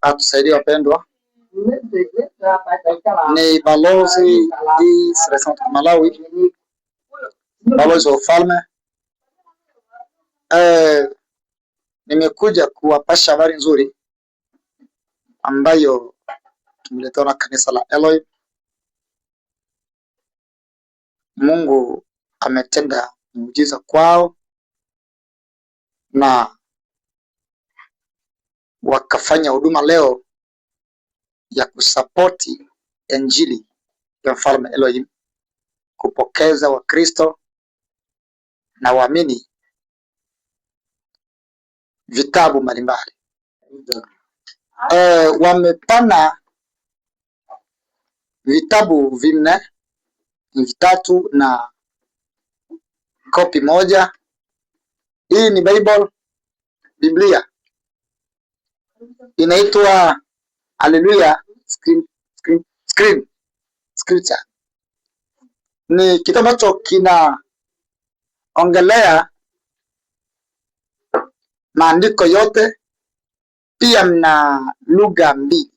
Atusaidie wapendwa. Ni balozi Malawi, balozi wa ufalme. Nimekuja kuwapasha habari nzuri ambayo tumeletewa na kanisa la Elohim. Mungu ametenda muujiza kwao na wakafanya huduma leo ya kusapoti injili ya mfalme Elohim, kupokeza Wakristo na waamini vitabu mbalimbali. Wamepana vitabu 4, 3 na kopi moja. Hii ni Biblia inaitwa Hallelujah Scripture. Ni kitabu ambacho kinaongelea maandiko yote, pia mna lugha mbili,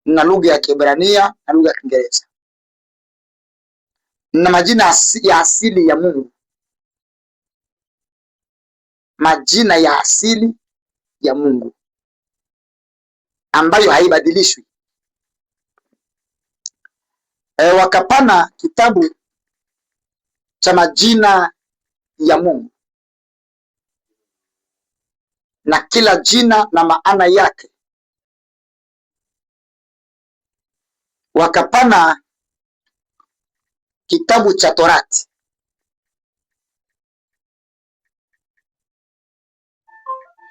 na lugha ya Kiebrania na lugha ya Kiingereza, na majina ya asili ya Mungu, majina ya asili ya Mungu ambayo haibadilishwi. Wakapana kitabu cha majina ya Mungu, na kila jina na maana yake. Wakapana kitabu cha Torati,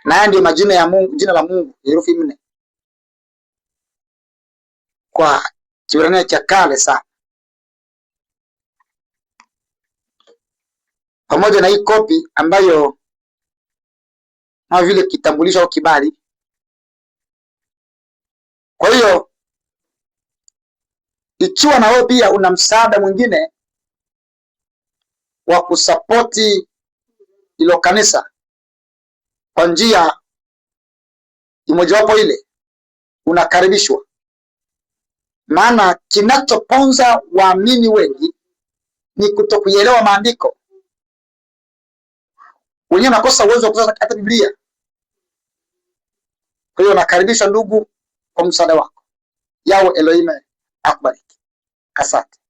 na haya ndio majina ya Mungu, jina la Mungu herufi 4 kwa Kiebrania cha kale sana. Pamoja na hii kopi ambayo kama vile kitambulisho au kibali. Kwa hiyo ikiwa na wewe pia una msaada mwingine wa kusapoti ilo kanisa kwa njia imojawapo ile, unakaribishwa. Maana kinachoponza waamini wengi ni kutokuelewa maandiko. Wenyewe nakosa uwezo wa kusoma hata Biblia. Kwa hiyo nakaribisha ndugu kwa msaada wako. Yao Elohim akubariki. Asante.